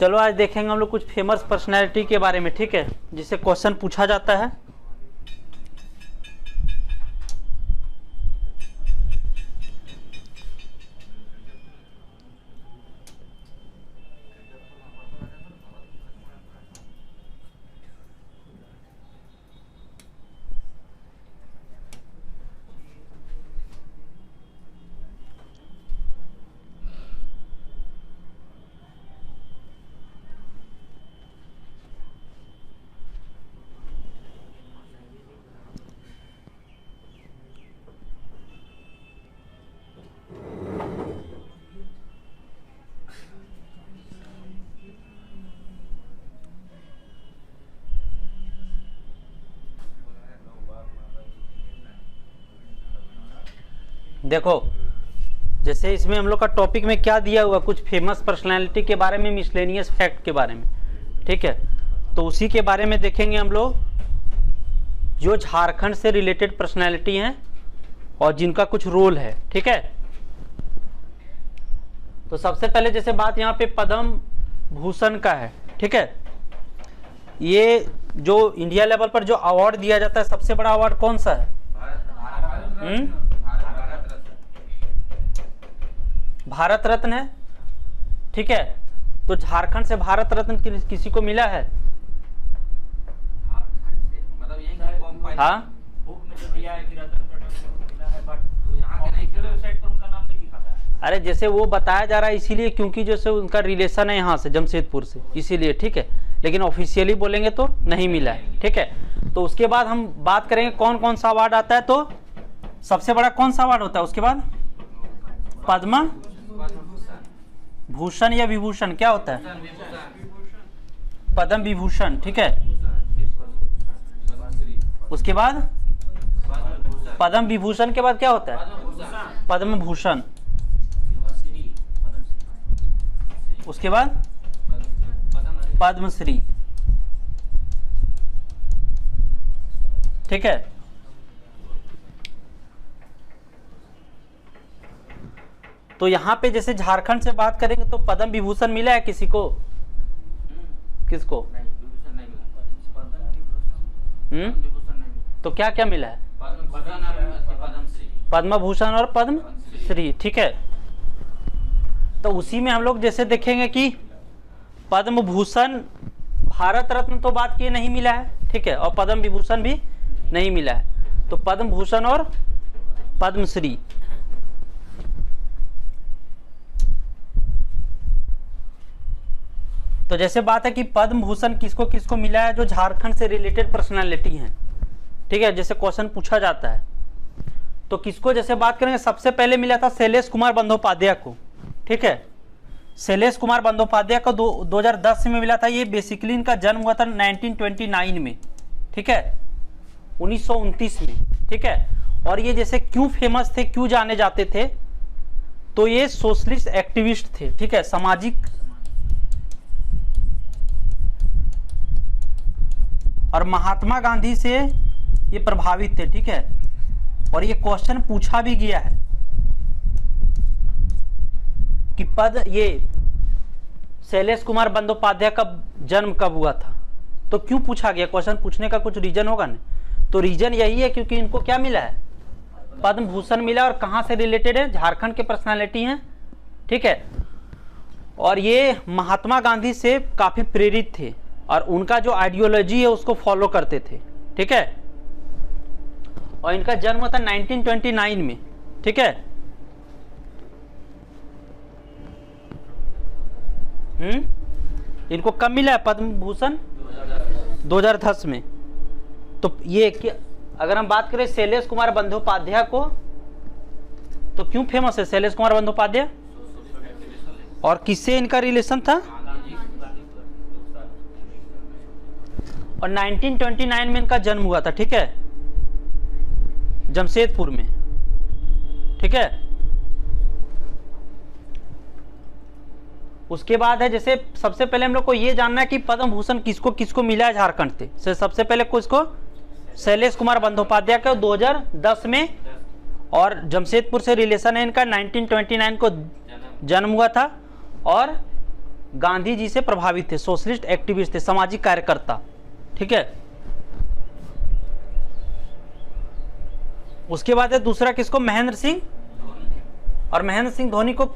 चलो आज देखेंगे हम लोग कुछ फेमस पर्सनैलिटी के बारे में, ठीक है, जिससे क्वेश्चन पूछा जाता है। देखो जैसे इसमें हम लोग का टॉपिक में क्या दिया हुआ, कुछ फेमस पर्सनालिटी के बारे में, मिसलेनियस फैक्ट के बारे में, ठीक है। तो उसी के बारे में देखेंगे हम लोग, जो झारखंड से रिलेटेड पर्सनालिटी हैं और जिनका कुछ रोल है, ठीक है। तो सबसे पहले जैसे बात यहाँ पे पद्म भूषण का है, ठीक है। ये जो इंडिया लेवल पर जो अवार्ड दिया जाता है, सबसे बड़ा अवार्ड कौन सा है? भारत रत्न है, ठीक है। तो झारखंड से भारत रत्न किसी को मिला है? हाँ, अरे जैसे वो बताया जा रहा है इसीलिए, क्योंकि जैसे उनका रिलेशन है यहाँ से, जमशेदपुर से, इसीलिए, ठीक है। लेकिन ऑफिशियली बोलेंगे तो नहीं मिला है, ठीक है। तो उसके बाद हम बात करेंगे कौन कौन सा अवार्ड आता है। तो सबसे बड़ा कौन सा अवार्ड होता है? उसके बाद पद्म भूषण या विभूषण, क्या होता है? पद्म विभूषण, ठीक है। उसके बाद पद्म विभूषण के बाद क्या होता है? पद्म भूषण। उसके बाद पद्मश्री, ठीक है। तो यहाँ पे जैसे झारखंड से बात करेंगे तो पद्म विभूषण मिला है किसी को? किसको? तो क्या क्या मिला है? पद्म भूषण और पद्मश्री, ठीक है। तो उसी में हम लोग जैसे देखेंगे कि पद्म भूषण, भारत रत्न तो बात किए नहीं मिला है, ठीक है, और पद्म विभूषण भी नहीं मिला है। तो पद्म भूषण और पद्मश्री। तो जैसे बात है कि पद्म भूषण किसको किसको मिला है, जो झारखंड से रिलेटेड पर्सनालिटी हैं, ठीक है, जैसे क्वेश्चन पूछा जाता है। तो किसको जैसे बात करेंगे, सबसे पहले मिला था शैलेश कुमार बंदोपाध्याय को, ठीक है। शैलेश कुमार बंदोपाध्याय को 2010 में मिला था। ये बेसिकली इनका जन्म हुआ था 1929 में, ठीक है, 1929 में, ठीक है। और ये जैसे क्यों फेमस थे, क्यों जाने जाते थे, तो ये सोशलिस्ट एक्टिविस्ट थे, ठीक है, सामाजिक और महात्मा गांधी से ये प्रभावित थे, ठीक है। और ये क्वेश्चन पूछा भी गया है कि ये शैलेश कुमार बंदोपाध्याय का जन्म कब हुआ था। तो क्यों पूछा गया, क्वेश्चन पूछने का कुछ रीजन होगा ना। तो रीजन यही है क्योंकि इनको क्या मिला है? पद्म भूषण मिला। और कहाँ से रिलेटेड है? झारखंड के पर्सनालिटी हैं, ठीक है। और ये महात्मा गांधी से काफी प्रेरित थे और उनका जो आइडियोलॉजी है उसको फॉलो करते थे, ठीक है। और इनका जन्म हुआ था 1929 में, ठीक है। इनको कब मिला है पद्म भूषण? 2010 में। तो ये अगर हम बात करें शैलेश कुमार बंदोपाध्याय को, तो क्यों फेमस है शैलेश कुमार बंदोपाध्याय? और किससे इनका रिलेशन था? और 1929 में इनका जन्म हुआ था, ठीक है, जमशेदपुर में, ठीक है। उसके बाद है जैसे सबसे पहले हम लोग को ये जानना है कि पद्म भूषण किसको किसको मिला है झारखंड से। सबसे पहले किसको? शैलेश कुमार बंदोपाध्याय को 2010 में। और जमशेदपुर से रिलेशन है इनका, 1929 को जन्म हुआ था। और गांधी जी से प्रभावित थे, सोशलिस्ट एक्टिविस्ट थे, सामाजिक कार्यकर्ता। ठीक है, उसके बाद है दूसरा किसको, महेंद्र सिंह, और महेंद्र सिंह धोनी को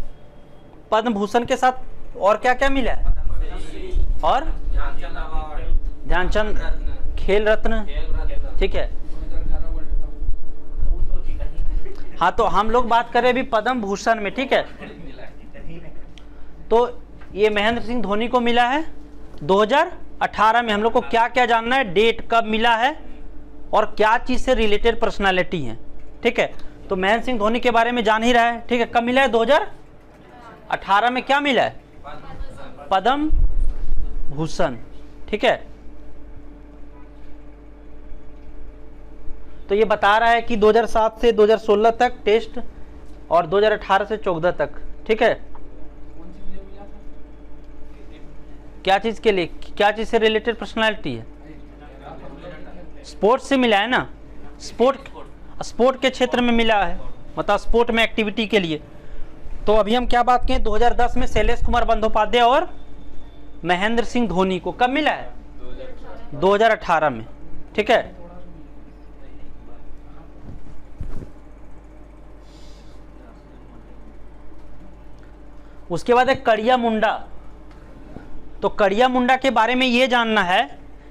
पद्म भूषण के साथ और क्या क्या मिला है, और ध्यानचंद खेल रत्न। ठीक है, हाँ तो हम लोग बात करें अभी पद्म भूषण में। ठीक है, तो ये महेंद्र सिंह धोनी को मिला है 2018 में। हम लोग को क्या क्या जानना है, डेट कब मिला है और क्या चीज से रिलेटेड पर्सनालिटी है। ठीक है, तो महेंद्र सिंह धोनी के बारे में जान ही रहा है। ठीक है, कब मिला है, 2018 में क्या मिला है, पद्म भूषण। ठीक है, तो ये बता रहा है कि 2007 से 2016 तक टेस्ट और 2018 से 14 तक। ठीक है, क्या चीज के लिए, क्या चीज से रिलेटेड पर्सनालिटी है, स्पोर्ट्स से मिला है ना, स्पोर्ट के क्षेत्र में मिला है, मतलब स्पोर्ट में एक्टिविटी के लिए। तो अभी हम क्या बात करें, 2010 में शैलेश कुमार बंदोपाध्याय और महेंद्र सिंह धोनी को कब मिला है, 2018 में। ठीक है, उसके बाद है कड़िया मुंडा। तो कड़िया मुंडा के बारे में ये जानना है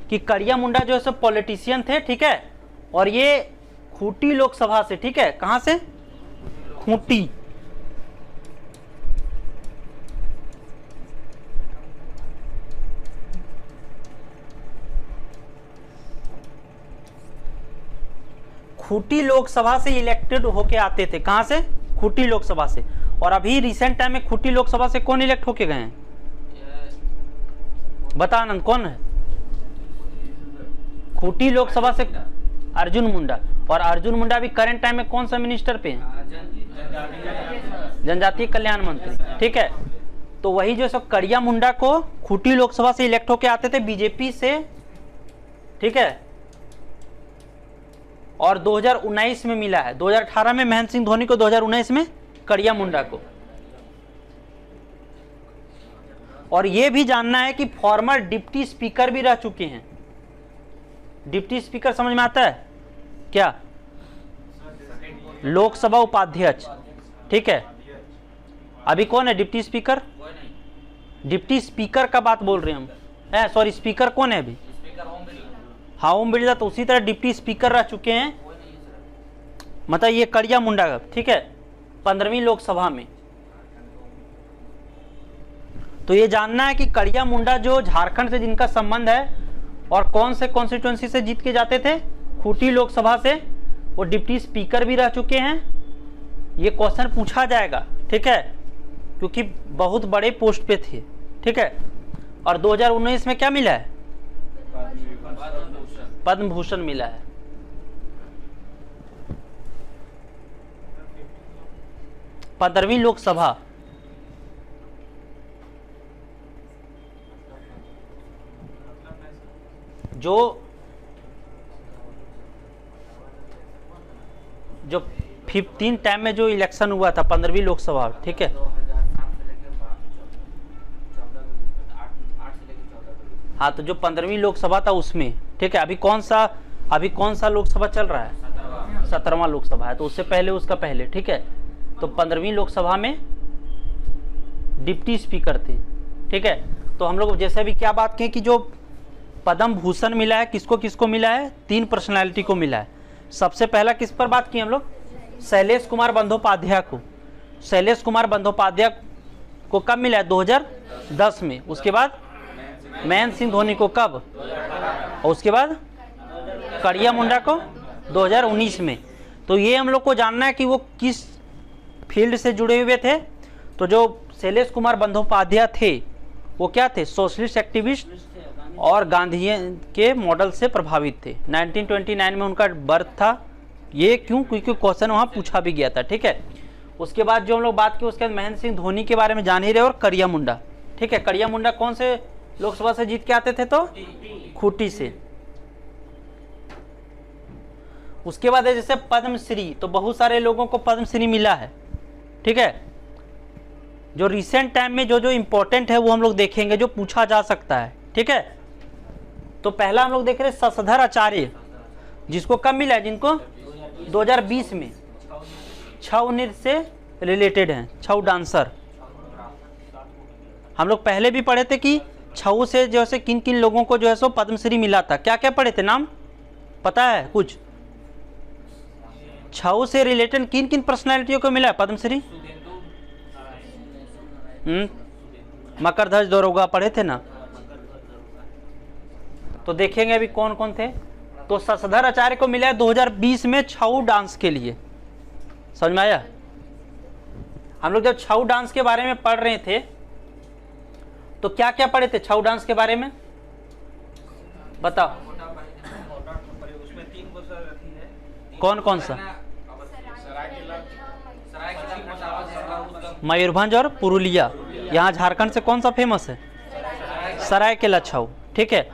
कि कड़िया मुंडा जो है सब पॉलिटिशियन थे। ठीक है, और ये खूंटी लोकसभा से, ठीक है, कहां से, खूंटी। खूंटी लोकसभा से इलेक्टेड होके आते थे, कहां से, खूंटी लोकसभा से। और अभी रिसेंट टाइम में खूंटी लोकसभा से कौन इलेक्ट होके गए हैं, बता आनंद, कौन है, खूंटी लोकसभा से अर्जुन मुंडा। और अर्जुन मुंडा भी करंट टाइम में कौन सा मिनिस्टर पे हैं, जनजातीय कल्याण मंत्री। ठीक है, तो वही जो सब कड़िया मुंडा को खूंटी लोकसभा से इलेक्ट होके आते थे बीजेपी से। ठीक है, और 2019 में मिला है, 2018 में महेंद्र सिंह धोनी को, 2019 में कड़िया मुंडा को। और यह भी जानना है कि फॉर्मर डिप्टी स्पीकर भी रह चुके हैं। डिप्टी स्पीकर समझ में आता है क्या, लोकसभा उपाध्यक्ष। ठीक है, अभी कौन है डिप्टी स्पीकर, डिप्टी स्पीकर का बात बोल रहे हैं हम, सॉरी स्पीकर कौन है अभी, हाँ ओम बिरला। तो उसी तरह डिप्टी स्पीकर रह चुके हैं, मतलब ये कड़िया मुंडा का। ठीक है, 15वीं लोकसभा में। तो ये जानना है कि कड़िया मुंडा जो झारखंड से जिनका संबंध है और कौन से कॉन्स्टिट्यूएंसी से जीत के जाते थे, खूंटी लोकसभा से, वो डिप्टी स्पीकर भी रह चुके हैं। ये क्वेश्चन पूछा जाएगा। ठीक है, क्योंकि बहुत बड़े पोस्ट पे थे। ठीक है, और 2019 में क्या मिला है, पद्म भूषण मिला है। पंद्रहवीं लोकसभा, जो 15 टाइम में जो इलेक्शन हुआ था 15वीं लोकसभा। ठीक है, हाँ तो जो 15वीं लोकसभा था उसमें। ठीक है, अभी कौन सा लोकसभा चल रहा है, 17वां लोकसभा है, तो उससे पहले उसका पहले। ठीक है, तो 15वीं लोकसभा में डिप्टी स्पीकर थे। ठीक है, तो हम लोग जैसे भी क्या बात की कि जो पद्म भूषण मिला है किसको किसको मिला है, 3 पर्सनालिटी को मिला है। सबसे पहला किस पर बात की हम लोग, शैलेश कुमार बंदोपाध्याय को। शैलेश कुमार बंदोपाध्याय को कब मिला है, 2010 में। उसके बाद महेंद्र सिंह धोनी को कब, और उसके बाद कड़िया मुंडा को 2019 में। तो ये हम लोग को जानना है कि वो किस फील्ड से जुड़े हुए थे। तो जो शैलेश कुमार बंदोपाध्याय थे वो क्या थे, सोशलिस्ट एक्टिविस्ट और गांधी के मॉडल से प्रभावित थे। 1929 में उनका बर्थ था। ये क्यों, क्योंकि क्वेश्चन वहाँ पूछा भी गया था। ठीक है, उसके बाद जो हम लोग बात की उसके बाद महेंद्र सिंह धोनी के बारे में जान ही रहे, और कड़िया मुंडा। ठीक है, कड़िया मुंडा कौन से लोकसभा से जीत के आते थे, तो खूंटी से। उसके बाद है जैसे पद्मश्री, तो बहुत सारे लोगों को पद्मश्री मिला है। ठीक है, जो रिसेंट टाइम में जो जो इम्पोर्टेंट है वो हम लोग देखेंगे, जो पूछा जा सकता है। ठीक है, तो पहला हम लोग देख रहे हैं शशधर आचार्य, जिसको कब मिला है, जिनको 2020 में छऊ नृत्य से रिलेटेड हैं, छऊ डांसर। हम लोग पहले भी पढ़े थे कि छऊ से जो है किन किन लोगों को जो है सो पद्मश्री मिला था, क्या क्या पढ़े थे, नाम पता है कुछ? छऊ से रिलेटेड किन किन पर्सनैलिटियों को मिला है पद्मश्री? मकरध्वज दारोगा पढ़े थे ना, तो देखेंगे अभी कौन कौन थे। तो शशधर आचार्य को मिला है 2020 में छऊ डांस के लिए। समझ में आया? हम लोग जब छऊ डांस के बारे में पढ़ रहे थे तो क्या क्या पढ़े थे छऊ डांस के बारे में, बताओ? कौन कौन सा? मयूरभंज और पुरुलिया। यहाँ झारखंड से कौन सा फेमस है? सरायकेला छऊ। ठीक है,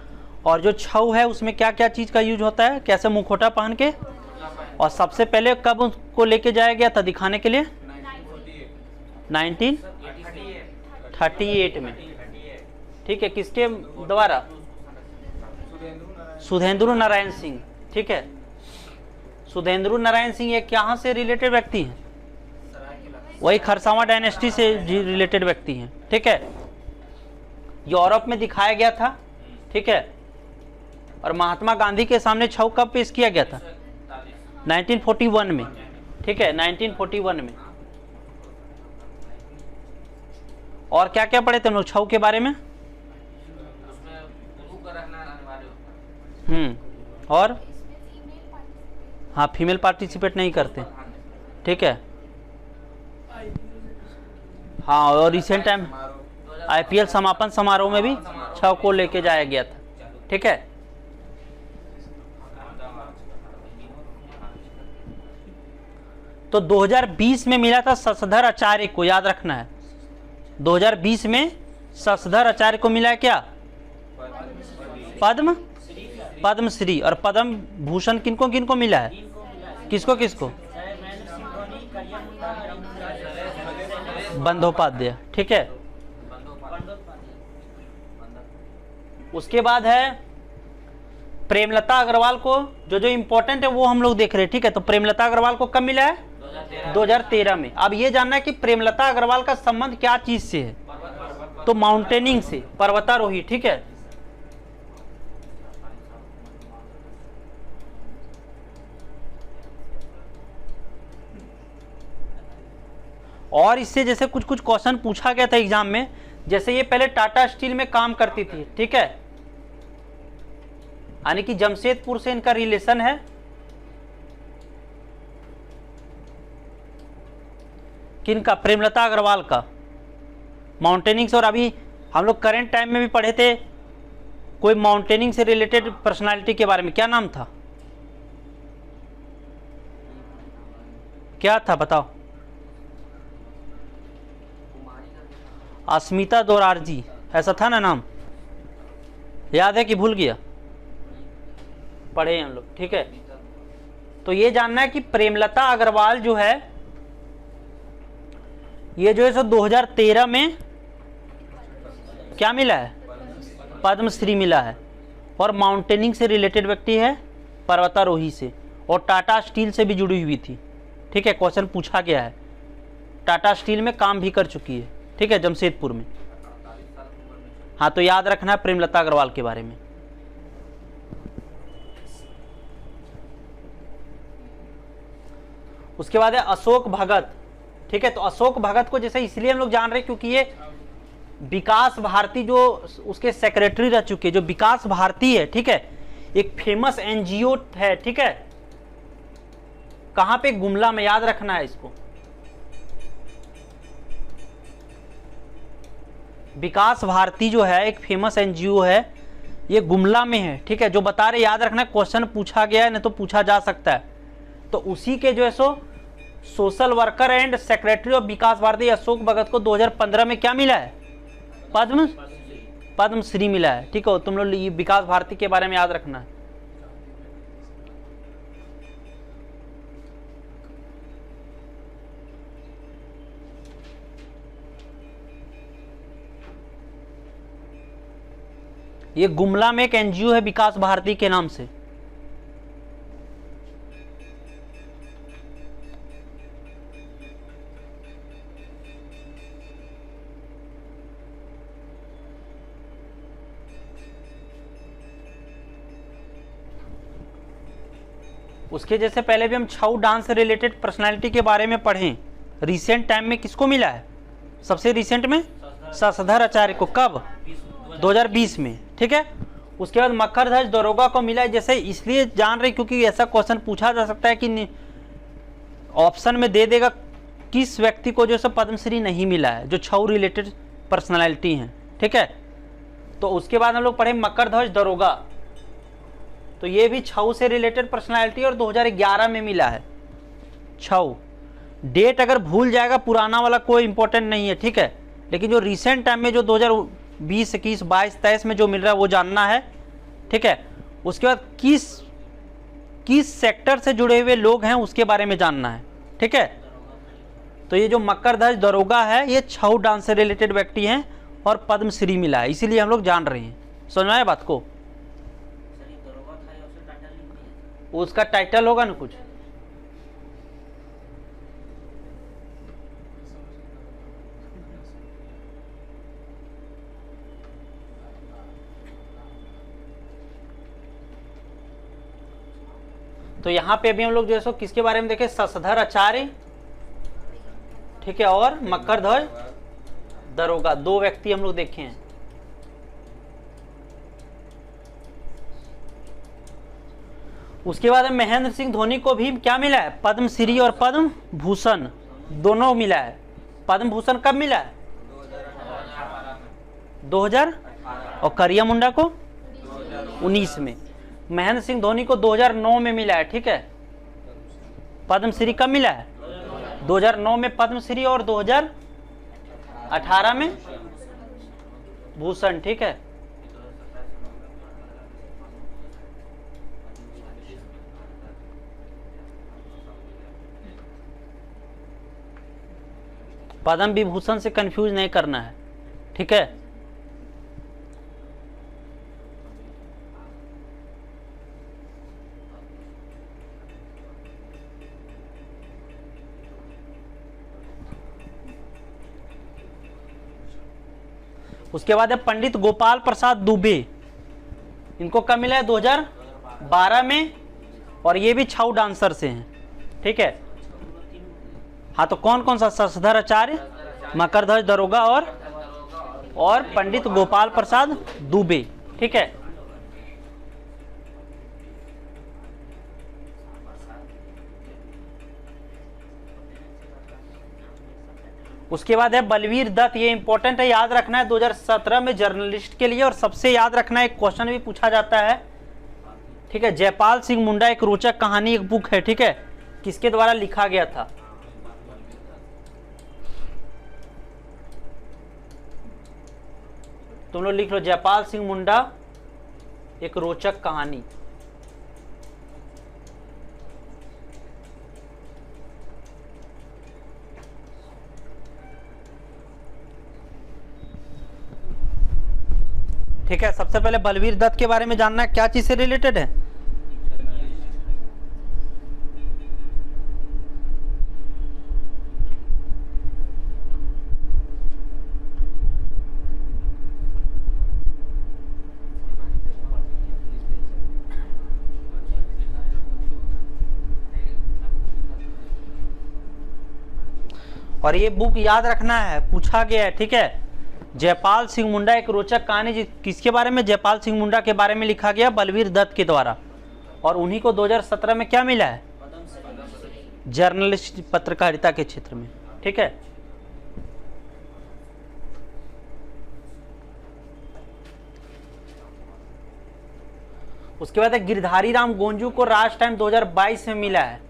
और जो छऊ है उसमें क्या क्या चीज का यूज होता है, कैसे मुखौटा पहन के, और सबसे पहले कब उसको लेके जाया गया था दिखाने के लिए? 1938 में। ठीक है, किसके द्वारा? सुधेंद्र नारायण सिंह। ठीक है, सुधेंद्र नारायण सिंह ये कहाँ से रिलेटेड व्यक्ति हैं? वही खरसावां डायनेस्टी से रिलेटेड व्यक्ति हैं। ठीक है, यूरोप में दिखाया गया था। ठीक है, और महात्मा गांधी के सामने छऊ कब पेश किया गया था? 1941 में। ठीक है, 1941 में। और क्या क्या पढ़े थे हम लोग छऊ के बारे में? और हाँ, फीमेल पार्टिसिपेट नहीं करते। ठीक है, हाँ, और रिसेंट टाइम आईपीएल समापन समारोह में भी छऊ को लेके जाया गया था। ठीक है, तो 2020 में मिला था शशधर आचार्य को, याद रखना है। 2020 में शशधर आचार्य को मिला है क्या? पद्मश्री। और पद्म भूषण किनको किनको मिला है? किसको किसको? बंदोपाध्याय। ठीक है, उसके बाद है प्रेमलता अग्रवाल को, जो जो इंपॉर्टेंट है वो हम लोग देख रहे हैं। ठीक है, तो प्रेमलता अग्रवाल को कब मिला है? 2013 में। अब ये जानना है कि प्रेमलता अग्रवाल का संबंध क्या चीज से है, तो माउंटेनिंग से, पर्वतारोही। ठीक है, और इससे जैसे कुछ कुछ क्वेश्चन पूछा गया था एग्जाम में, जैसे ये पहले टाटा स्टील में काम करती थी। ठीक है, यानी कि जमशेदपुर से इनका रिलेशन है। किनका? प्रेमलता अग्रवाल का, माउंटेनिंग से। और अभी हम लोग करंट टाइम में भी पढ़े थे कोई माउंटेनिंग से रिलेटेड पर्सनालिटी के बारे में, क्या नाम था? क्या था बताओ? अस्मिता दोरारजी, ऐसा था ना नाम? याद है कि भूल गया? पढ़े हम लोग। ठीक है, तो ये जानना है कि प्रेमलता अग्रवाल जो है, ये जो है सो 2013 में क्या मिला है? पद्मश्री मिला है। और माउंटेनिंग से रिलेटेड व्यक्ति है, पर्वतारोही से, और टाटा स्टील से भी जुड़ी हुई थी। ठीक है, क्वेश्चन पूछा गया है। टाटा स्टील में काम भी कर चुकी है। ठीक है, जमशेदपुर में। हाँ, तो याद रखना है प्रेमलता अग्रवाल के बारे में। उसके बाद है अशोक भगत। ठीक है, तो अशोक भगत को जैसे इसलिए हम लोग जान रहे हैं क्योंकि ये विकास भारती जो उसके सेक्रेटरी रह चुके, जो विकास भारती है। ठीक है, एक फेमस एनजीओ है। ठीक है, कहां पे? गुमला में। याद रखना है इसको। विकास भारती जो है एक फेमस एनजीओ है, ये गुमला में है। ठीक है, जो बता रहे, याद रखना, क्वेश्चन पूछा गया है, नहीं तो पूछा जा सकता है। तो उसी के जो है सो social worker and secretary of Vikas Bharati Ashok Bhagat को 2015 में क्या मिला है? पद्मश्री मिला है। ठीक है, तुम लोग विकास भारती के बारे में याद रखना है। ये गुमला में एक एनजीओ है विकास भारती के नाम से। उसके जैसे पहले भी हम छऊ डांस से रिलेटेड पर्सनालिटी के बारे में पढ़ें। रिसेंट टाइम में किसको मिला है? सबसे रिसेंट में शशधर आचार्य को। कब? 2020 में। ठीक है। उसके बाद मकरध्वज दरोगा को मिला है। जैसे इसलिए जान रहे क्योंकि ऐसा क्वेश्चन पूछा जा सकता है कि ऑप्शन में दे देगा किस व्यक्ति को जो पद्मश्री नहीं मिला है, जो छऊ रिलेटेड पर्सनालिटी हैं। ठीक है। तो उसके बाद हम लोग पढ़े मकरध्वज दरोगा, तो ये भी छऊ से रिलेटेड पर्सनालिटी और 2011 में मिला है छऊ। डेट अगर भूल जाएगा पुराना वाला कोई इंपॉर्टेंट नहीं है। ठीक है। लेकिन जो रिसेंट टाइम में जो 2020, 21, 22, 23 में जो मिल रहा है वो जानना है। ठीक है। उसके बाद किस सेक्टर से जुड़े हुए लोग हैं उसके बारे में जानना है। ठीक है। तो ये जो मकरध्वज दरोगा है ये छऊ डांस से रिलेटेड व्यक्ति हैं और पद्मश्री मिला है, इसीलिए हम लोग जान रहे हैं। समझ में आया बात को? उसका टाइटल होगा ना कुछ। तो यहां पे अभी हम लोग जो है सो किसके बारे में देखें? शशधर आचार्य, ठीक है, और मकरध्वज दरोगा, दो व्यक्ति हम लोग देखे हैं। उसके बाद महेंद्र सिंह धोनी को भी क्या मिला है? पद्मश्री और पद्म भूषण दोनों मिला है। पद्म भूषण कब मिला है? 2000। और करिया मुंडा को 19 में। महेंद्र सिंह धोनी को 2009 में मिला है। ठीक है। पद्मश्री कब मिला है? 2009 में पद्मश्री और 2018 में भूषण। ठीक है। पद्म विभूषण से कंफ्यूज नहीं करना है। ठीक है। उसके बाद है पंडित गोपाल प्रसाद दुबे, इनको कब मिला है? 2012 में, और ये भी छऊ डांसर से हैं। ठीक है। हाँ, तो कौन कौन सा? शशधर आचार्य, मकरध्वज दरोगा और पंडित गोपाल प्रसाद दुबे। ठीक है। उसके बाद है बलवीर दत्त, ये इंपॉर्टेंट है, याद रखना है। 2017 में जर्नलिस्ट के लिए, और सबसे याद रखना है, एक क्वेश्चन भी पूछा जाता है। ठीक है। जयपाल सिंह मुंडा एक रोचक कहानी, एक बुक है। ठीक है। किसके द्वारा लिखा गया था? तुम लोग लिख लो, जयपाल सिंह मुंडा एक रोचक कहानी। ठीक है। सबसे पहले बलवीर दत्त के बारे में जानना है, क्या चीज से रिलेटेड है? और ये बुक याद रखना है, पूछा गया है। ठीक है। जयपाल सिंह मुंडा एक रोचक कहानी, किसके बारे में? जयपाल सिंह मुंडा के बारे में लिखा गया बलवीर दत्त के द्वारा, और उन्हीं को 2017 में क्या मिला है? जर्नलिस्ट, पत्रकारिता के क्षेत्र में। ठीक है। उसके बाद गिरधारी राम गोंजू को राज टाइम 2022 में मिला है।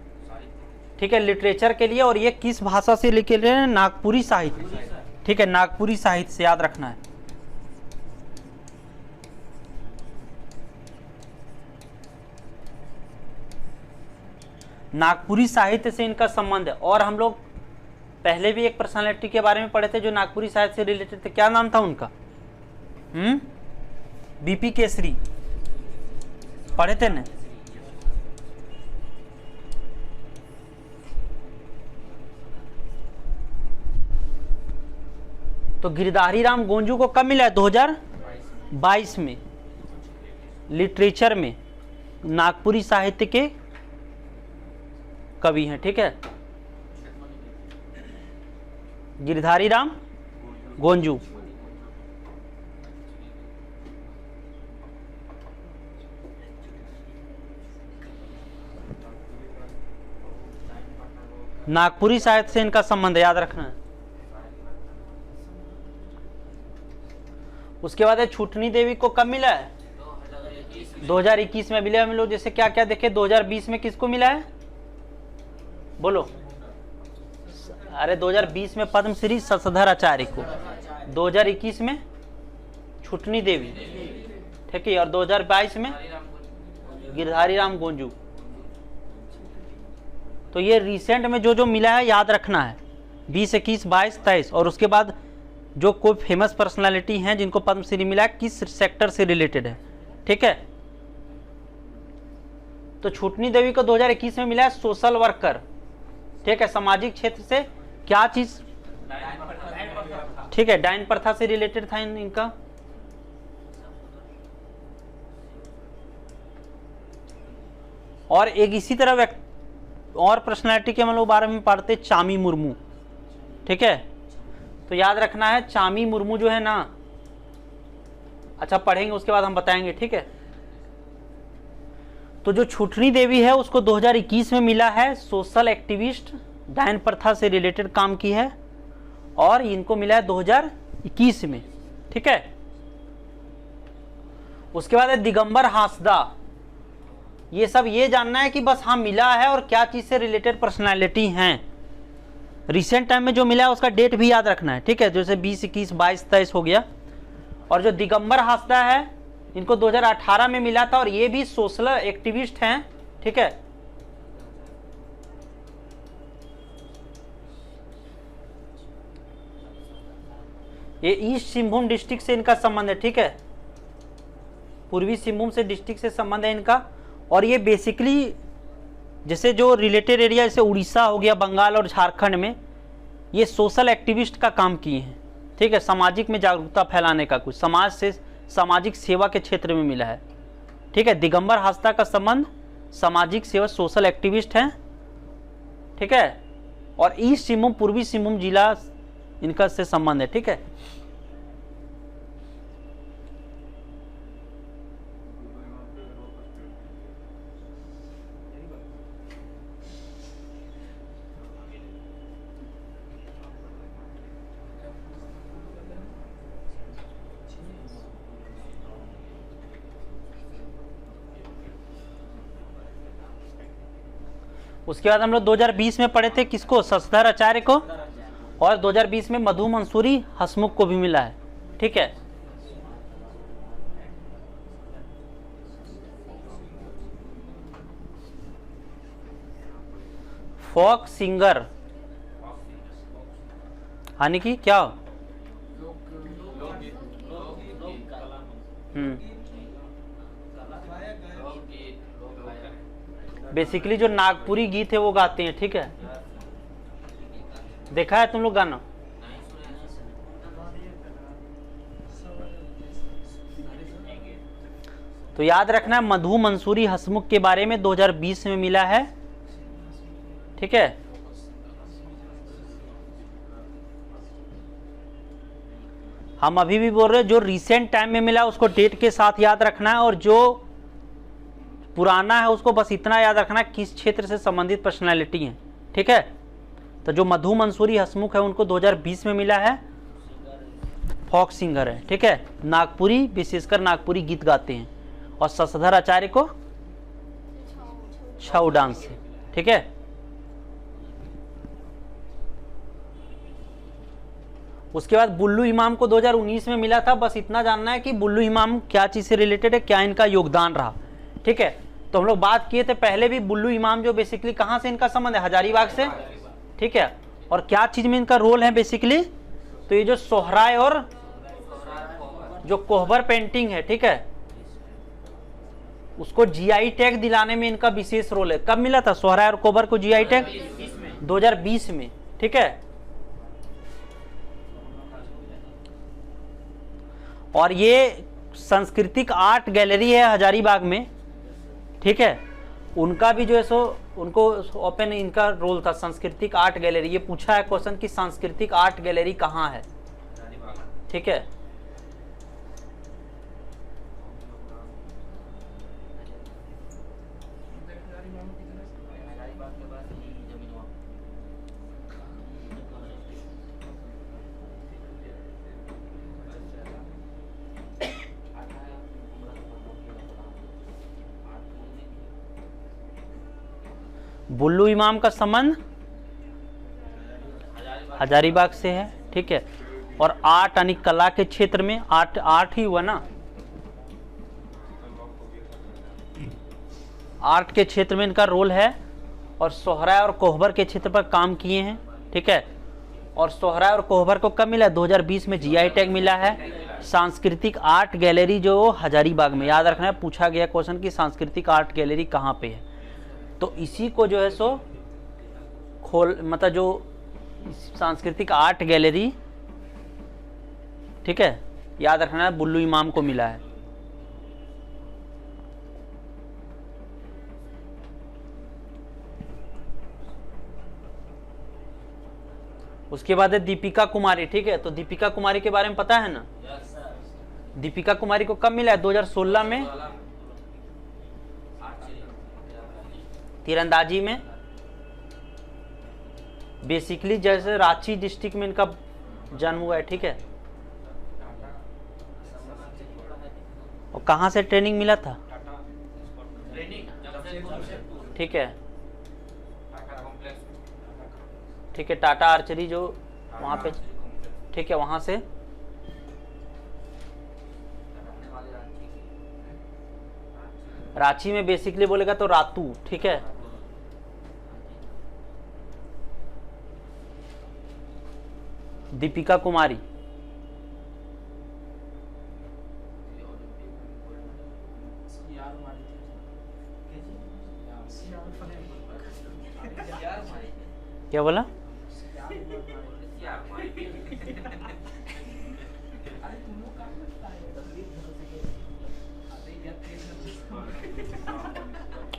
ठीक है। लिटरेचर के लिए, और ये किस भाषा से लिखे रहे हैं? नागपुरी साहित्य। ठीक है। नागपुरी साहित्य से याद रखना है। नागपुरी साहित्य से इनका संबंध है। और हम लोग पहले भी एक पर्सनालिटी के बारे में पढ़े थे जो नागपुरी साहित्य से रिलेटेड थे, क्या नाम था उनका? बीपी केसरी पढ़े थे ना? तो गिरधारी राम गोंजू को कब मिला है? 2022 में। लिटरेचर में नागपुरी साहित्य के कवि हैं, ठीक है, गिरधारी राम गोंजू। नागपुरी साहित्य से इनका संबंध याद रखना है। उसके बाद है छुटनी देवी को कब मिला है? 2021 में मिला है। हम लोग जैसे क्या क्या देखे, 2020 में किसको मिला है बोलो? अरे 2020 में पद्मश्री शशधर आचार्य को, 2021 में छुटनी देवी, ठीक है, और 2022 में गिरधारी राम गोंजू। तो ये रिसेंट में जो जो मिला है याद रखना है, 20, 21, 22, 23। और उसके बाद जो कोई फेमस पर्सनालिटी हैं जिनको पद्मश्री मिला है, किस सेक्टर से रिलेटेड है, ठीक है। तो छुटनी देवी को 2021 में मिला है सोशल वर्कर, ठीक है, सामाजिक क्षेत्र से क्या चीज, ठीक है, डायन प्रथा से रिलेटेड था इनका। और एक इसी तरह और पर्सनालिटी के हम लोग बारे में पढ़ते चामी मुर्मू, ठीक है। तो याद रखना है चामी मुर्मू जो है ना, अच्छा पढ़ेंगे उसके बाद हम बताएंगे, ठीक है। तो जो छुटनी देवी है उसको 2021 में मिला है, सोशल एक्टिविस्ट, डायन प्रथा से रिलेटेड काम की है, और इनको मिला है 2021 में, ठीक है। उसके बाद है दिगंबर हांसदा। ये सब ये जानना है कि बस हाँ मिला है और क्या चीज से रिलेटेड पर्सनालिटी हैं। रिसेंट टाइम में जो मिला है उसका डेट भी याद रखना है, ठीक है, जैसे 20, 21, 22, 23 हो गया। और जो दिगंबर हांसदा है इनको 2018 में मिला था, और ये भी सोशल एक्टिविस्ट हैं, ठीक है। ये ईस्ट सिंहभूम डिस्ट्रिक्ट से इनका संबंध है, ठीक है, पूर्वी सिंहभूम से डिस्ट्रिक्ट से संबंध है इनका। और ये बेसिकली जैसे जो रिलेटेड एरिया जैसे उड़ीसा हो गया, बंगाल और झारखंड में ये सोशल एक्टिविस्ट का काम किए हैं, ठीक है, सामाजिक में जागरूकता फैलाने का, कुछ समाज से सामाजिक सेवा के क्षेत्र में मिला है, ठीक है। दिगंबर हांसदा का संबंध सामाजिक सेवा, सोशल एक्टिविस्ट हैं, ठीक है। और ईस्ट सिंहभूम, पूर्वी सिंहभूम जिला इनका से संबंध है, ठीक है। उसके बाद हम लोग 2020 में पढ़े थे किसको? शशधर आचार्य को, और 2020 में मधु मंसूरी हसमुख को भी मिला है, ठीक है। फोक सिंगर यानी कि क्या? बेसिकली जो नागपुरी गीत है वो गाते हैं, ठीक है। देखा है तुम लोग गाना? तो याद रखना मधु मंसूरी हसमुख के बारे में 2020 में मिला है, ठीक है। हम अभी भी बोल रहे हैं जो रिसेंट टाइम में मिला उसको डेट के साथ याद रखना है, और जो पुराना है उसको बस इतना याद रखना किस क्षेत्र से संबंधित पर्सनालिटी है, ठीक है। तो जो मधु मंसूरी हसमुख है उनको 2020 में मिला है, फोक सिंगर है, ठीक है, नागपुरी, विशेषकर नागपुरी गीत गाते हैं। और शशधर आचार्य को छऊ डांस है, ठीक है। उसके बाद बुल्लू इमाम को 2019 में मिला था। बस इतना जानना है कि बुल्लू इमाम क्या चीज से रिलेटेड है, क्या इनका योगदान रहा, ठीक है। तो हम लोग बात किए थे पहले भी, बुल्लू इमाम जो बेसिकली कहां से इनका संबंध है? हजारीबाग से, ठीक है। और क्या चीज में इनका रोल है बेसिकली? तो ये जो सोहराय और जो कोहबर पेंटिंग है, ठीक है, उसको जीआई टैग दिलाने में इनका विशेष रोल है। कब मिला था सोहराय और कोहबर को जीआई टैग? 2020 में, ठीक है। और ये सांस्कृतिक आर्ट गैलरी है हजारीबाग में, ठीक है, उनका भी जो है सो उनको ओपन इनका रोल था, सांस्कृतिक आर्ट गैलरी। ये पूछा है क्वेश्चन कि सांस्कृतिक आर्ट गैलरी कहाँ है, ठीक है। बुल्लू इमाम का संबंध हजारीबाग से है, ठीक है। और आर्ट यानी कला के क्षेत्र में, आर्ट ही हुआ ना, आर्ट के क्षेत्र में इनका रोल है। और सोहराय और कोहबर के क्षेत्र पर काम किए हैं, ठीक है। और सोहराय और कोहबर को कब मिला? 2020 में जीआई टैग मिला है। सांस्कृतिक आर्ट गैलरी जो हजारीबाग में, याद रखना है, पूछा गया क्वेश्चन कि सांस्कृतिक आर्ट गैलरी कहाँ पे है, तो इसी को जो है सो मतलब जो सांस्कृतिक आर्ट गैलरी, ठीक है, याद रखना है, बुल्लू इमाम को मिला है। उसके बाद है दीपिका कुमारी, ठीक है। तो दीपिका कुमारी के बारे में पता है ना? दीपिका कुमारी को कब मिला है? 2016 में तीरंदाजी में। बेसिकली जैसे रांची डिस्ट्रिक्ट में इनका जन्म हुआ है, ठीक है। और कहाँ से ट्रेनिंग मिला था? ठीक है, ठीक है, टाटा आर्चरी जो वहाँ पे, ठीक है, वहाँ से। रांची में बेसिकली बोलेगा तो रातू, ठीक है। दीपिका कुमारी, क्या बोला?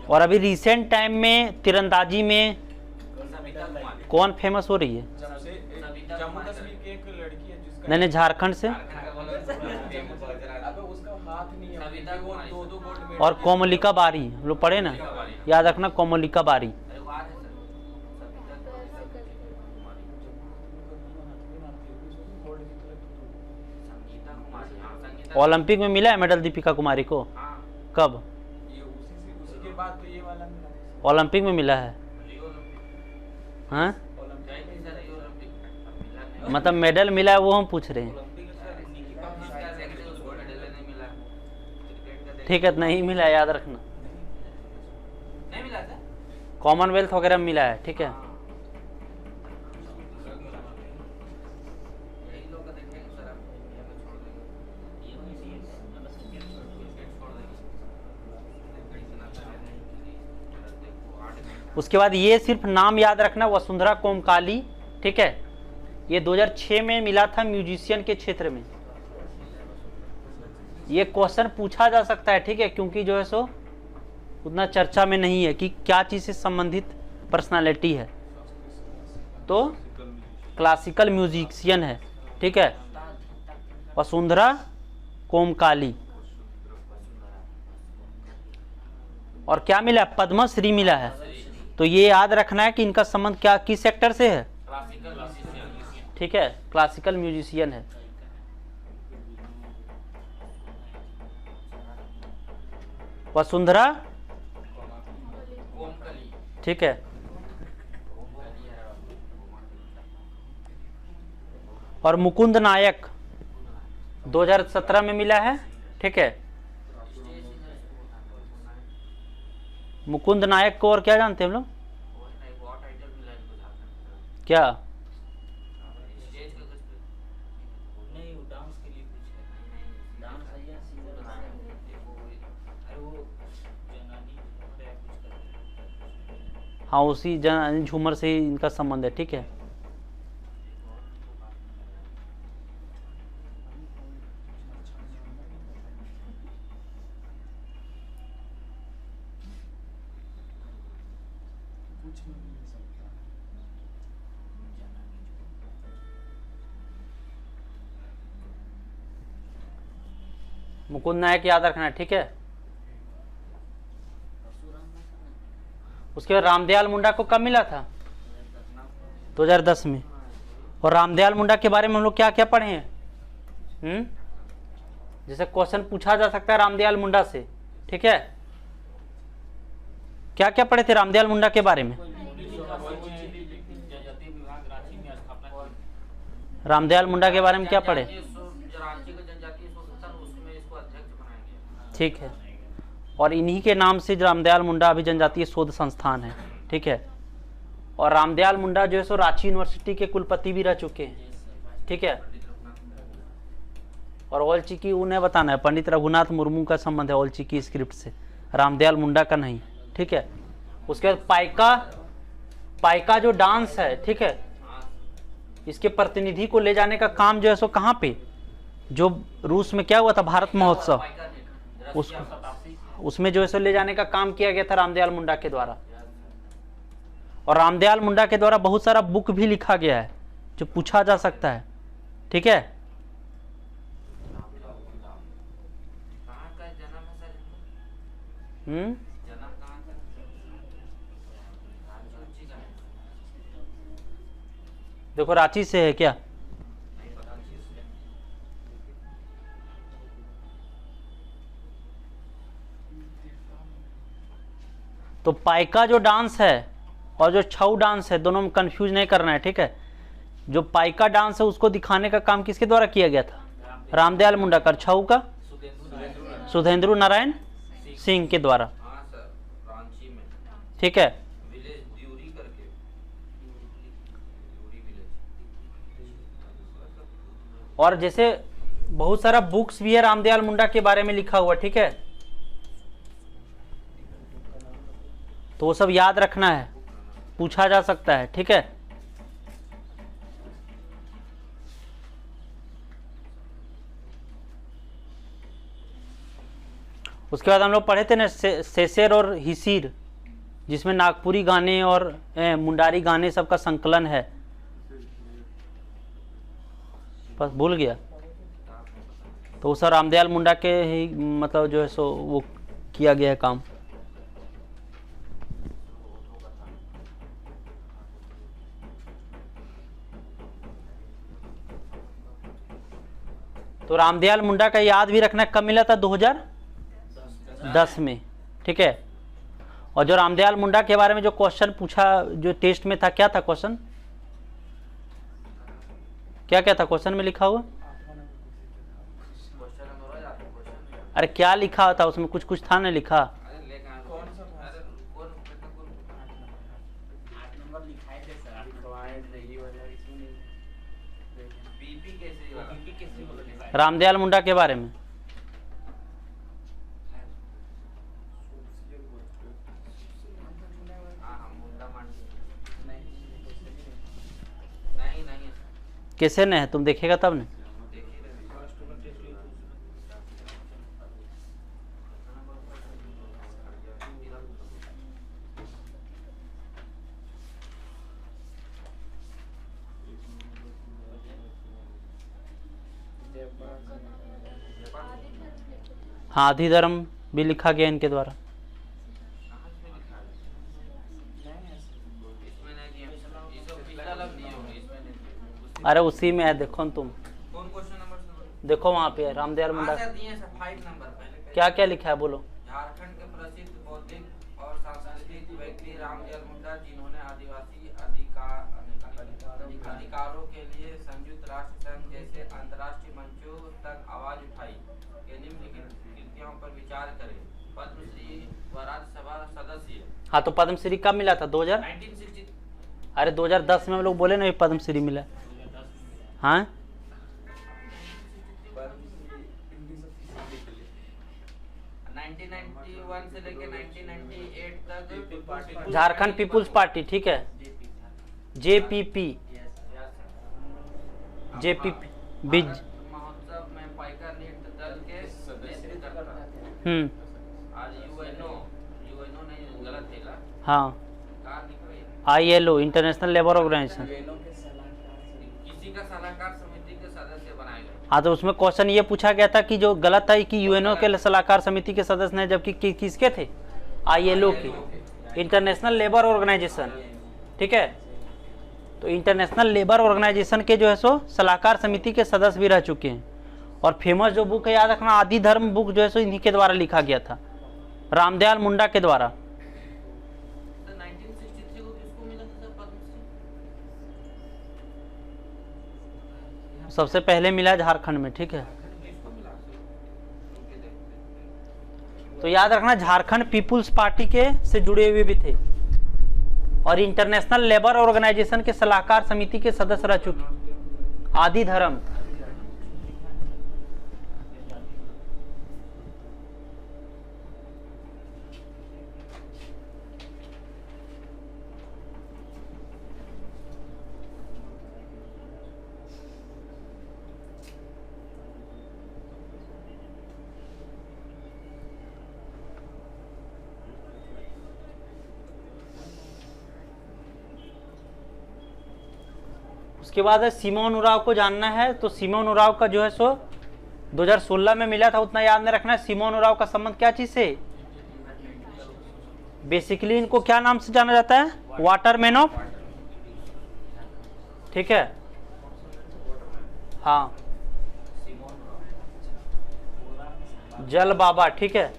और अभी रिसेंट टाइम में तीरंदाजी में कौन फेमस हो रही है? जम्मू कश्मीर की एक लड़की है जिसका, नहीं, झारखंड से। और कोमलिका बारी, हम लोग पढ़े ना, याद रखना, कोमलिका बारी। ओलंपिक में मिला है मेडल दीपिका कुमारी को? कब? उसी के बाद तो ये वाला मिला। ओलंपिक में मिला है? हाँ, मतलब मेडल मिला है वो हम पूछ रहे हैं। ठीक है, नहीं मिला है, याद रखना। कॉमनवेल्थ वगैरह में मिला है, ठीक है। उसके बाद ये सिर्फ नाम याद रखना, वसुंधरा कोमकाली, ठीक है। ये 2006 में मिला था म्यूजिशियन के क्षेत्र में। ये क्वेश्चन पूछा जा सकता है, ठीक है, क्योंकि जो है सो उतना चर्चा में नहीं है कि क्या चीज से संबंधित पर्सनालिटी है। तो क्लासिकल म्यूजिशियन है, ठीक है, वसुंधरा कोमकाली। और क्या मिला? पद्मश्री मिला है। तो ये याद रखना है कि इनका संबंध क्या, किस सेक्टर से है? ठीक है, क्लासिकल म्यूजिशियन है। वसुंधरा, ठीक है। और मुकुंद नायक 2017 में मिला है, ठीक है। मुकुंद नायक को और क्या जानते हैं हम लोग? क्या? हाँ उसी झूमर से ही इनका संबंध है, ठीक है। मुकुंद नायक याद रखना है, ठीक है। उसके बाद रामदयाल मुंडा को कब मिला था? 2010 में। और रामदयाल मुंडा के बारे में हम लोग क्या क्या पढ़े हैं? जैसे क्वेश्चन पूछा जा सकता है रामदयाल मुंडा से, ठीक है। क्या क्या पढ़े थे रामदयाल मुंडा के बारे में? रामदयाल मुंडा के बारे में क्या पढ़े? ठीक है। और इन्हीं के नाम से रामदयाल मुंडा अभी जनजातीय शोध संस्थान है, ठीक है। और रामदयाल मुंडा जो है सो रांची यूनिवर्सिटी के कुलपति भी रह चुके हैं, ठीक है। और औलचिकी उन्हें बताना है, पंडित रघुनाथ मुर्मू का संबंध है औलचिकी स्क्रिप्ट से, रामदयाल मुंडा का नहीं, ठीक है। उसके बाद पाइका जो डांस है, ठीक है, इसके प्रतिनिधि को ले जाने का काम जो है सो कहाँ पे, जो रूस में क्या हुआ था भारत महोत्सव, उसमें जो है सो ले जाने का काम किया गया था रामदयाल मुंडा के द्वारा। और रामदयाल मुंडा के द्वारा बहुत सारा बुक भी लिखा गया है जो पूछा जा सकता है, ठीक है। देखो रांची से है क्या? तो पाइका जो डांस है और जो छऊ डांस है दोनों में कंफ्यूज नहीं करना है, ठीक है। जो पाइका डांस है उसको दिखाने का काम किसके द्वारा किया गया था? रामदयाल मुंडा का। छऊ का सुधेंद्र नारायण सिंह के द्वारा, ठीक है। और जैसे बहुत सारा बुक्स भी है रामदयाल मुंडा के बारे में लिखा हुआ, ठीक है। तो वो सब याद रखना है, पूछा जा सकता है, ठीक है। उसके बाद हम लोग पढ़े थे ना शेषेर और हिसीर, जिसमें नागपुरी गाने और मुंडारी गाने सबका संकलन है। बस भूल गया। तो सर रामदयाल मुंडा के ही मतलब जो है सो वो किया गया है काम। तो रामदयाल मुंडा का याद भी रखना कब मिला था? 2010 में, ठीक है। और जो रामदयाल मुंडा के बारे में जो क्वेश्चन पूछा जो टेस्ट में था, क्या था क्वेश्चन? क्या क्या था क्वेश्चन में लिखा हुआ? अरे क्या लिखा था उसमें? कुछ कुछ था ना लिखा। रामदयाल मुंडा के बारे में कैसे नहीं है? तुम देखेगा तब न। हाँ अधिधर्म भी लिखा गया इनके द्वारा। अरे उसी में है, देखो न तुम देखो वहाँ पे है रामदयाल मुंडा। क्या क्या लिखा है बोलो? झारखंड के प्रसिद्ध बौद्धिक और सांस्कृतिक व्यक्ति रामदयाल मुंडा, जिन्होंने आदिवासी अधिकारों के लिए संयुक्त राष्ट्र संघ जैसे अंतर्राष्ट्रीय मंचों तक आवाज उठाई, के निम्नलिखित कृतियों पर विचार करें। पद्मश्री व राज्यसभा सदस्य। हाँ तो पद्मश्री कब मिला था? 1960। अरे 2010 में हम लोग बोले ना पद्मश्री मिला। हाँ 1991 से लेके 1998 तक झारखंड पीपुल्स पार्टी, ठीक है, जेपीपी, जेपीपी बीज। महोत्सव में पाइका नृत्य दल के नेतृत्व करता है। आज यूएनओ नहीं, गलत है ना? हाँ, कार लिखो ये। ILO, international labour organisation. किसी का सलाहकार समिति के सदस्य बनाए गए। हाँ, तो उसमें क्वेश्चन ये पूछा गया था कि जो गलत था कि यूएनओ के सलाहकार समिति के सदस्य ने, जबकि किसके थे? ILO के, इंटरनेशनल लेबर ऑर्गेनाइजेशन, ठीक है। तो इंटरनेशनल लेबर ऑर्गेनाइजेशन के जो है सो सलाहकार समिति के सदस्य भी रह चुके हैं। और फेमस जो बुक है, याद रखना, आदि धर्म बुक जो है सो इन्हीं के द्वारा लिखा गया था, रामदयाल मुंडा के द्वारा। 1963 को किसको मिला था पद्मश्री? सबसे पहले मिला झारखंड में, ठीक है। किसको मिला? तो याद रखना, झारखंड पीपुल्स पार्टी के से जुड़े हुए भी थे और इंटरनेशनल लेबर ऑर्गेनाइजेशन के सलाहकार समिति के सदस्य रह चुके। आदि धर्म, उसके बाद है सिमोन उराव को जानना है। तो सिमोन उराव का जो है सो 2016 में मिला था, उतना याद नहीं रखना है। सिमोन उराव का संबंध क्या चीज से? बेसिकली इनको क्या नाम से जाना जाता है? वाटरमैन ऑफ, ठीक है, हाँ, जल बाबा, ठीक है।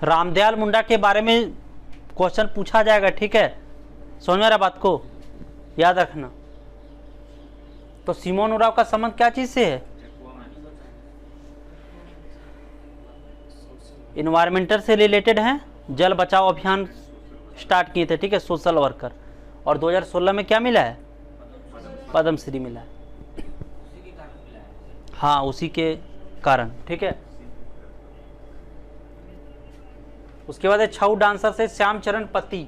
रामदयाल मुंडा के बारे में क्वेश्चन पूछा जाएगा, ठीक है, समझ में आ रहा बात को, याद रखना। तो सिमोन उराव का संबंध क्या चीज से है? इन्वायरमेंटल से रिलेटेड है, जल बचाओ अभियान स्टार्ट किए थे, ठीक है, सोशल वर्कर। और 2016 में क्या मिला है? पद्मश्री मिला है, हाँ, उसी के कारण, ठीक है। उसके बाद है छऊ डांसर से श्याम चरण पति।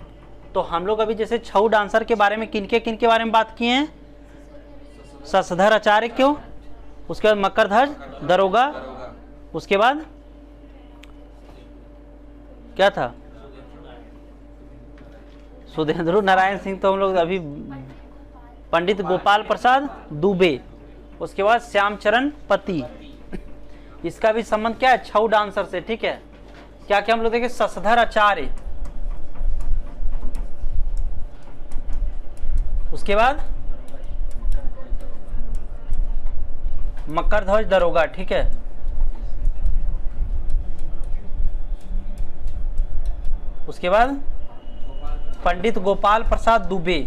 तो हम लोग अभी जैसे छऊ डांसर के बारे में किनके बारे में बात किए हैं? शशधर आचार्य, क्यों? उसके बाद मकरध्वज दरोगा, उसके बाद क्या था? सुधेंद्र नारायण सिंह, तो हम लोग अभी पंडित गोपाल प्रसाद दुबे, उसके बाद श्यामचरण पति। इसका भी संबंध क्या है? छऊ डांसर से, ठीक है। क्या क्या हम लोग देखें? शशधर आचार्य, उसके बाद मकरध्वज दरोगा, ठीक है। उसके बाद पंडित गोपाल प्रसाद दुबे,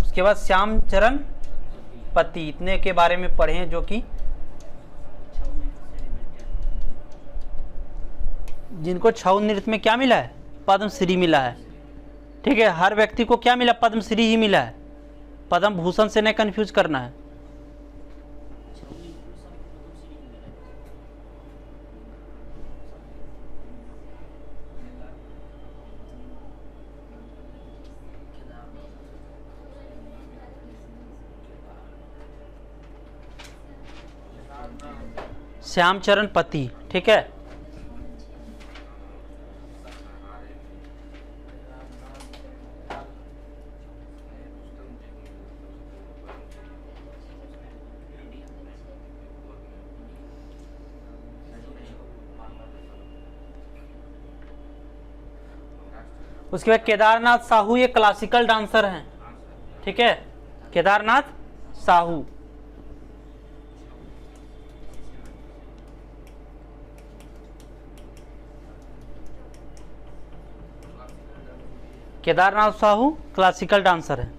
उसके बाद श्यामचरण पति। इतने के बारे में पढ़े हैं जो कि जिनको छऊ नृत्य में क्या मिला है? पद्मश्री मिला है, ठीक है। हर व्यक्ति को क्या मिला? पद्मश्री ही मिला है, पद्म भूषण से नहीं कंफ्यूज करना है। श्यामचरण पति, ठीक है। उसके बाद केदारनाथ साहू, ये क्लासिकल डांसर हैं, ठीक है। केदारनाथ साहू, केदारनाथ साहू क्लासिकल डांसर है।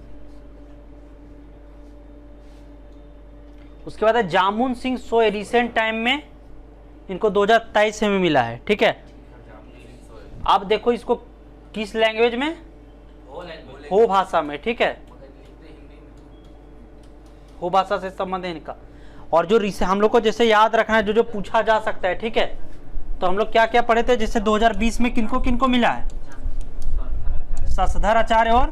उसके बाद है जामुन सिंह सोय, रिसेंट टाइम में इनको 2023 में मिला है, ठीक है। आप देखो इसको किस लैंग्वेज में, हो भाषा में, ठीक है, हो भाषा से संबंध है इनका। और जो हम लोग को जैसे याद रखना है जो पूछा जा सकता है, ठीक है। तो हम लोग क्या क्या पढ़े थे, जैसे 2020 में किनको किनको मिला है, शशधर आचार्य और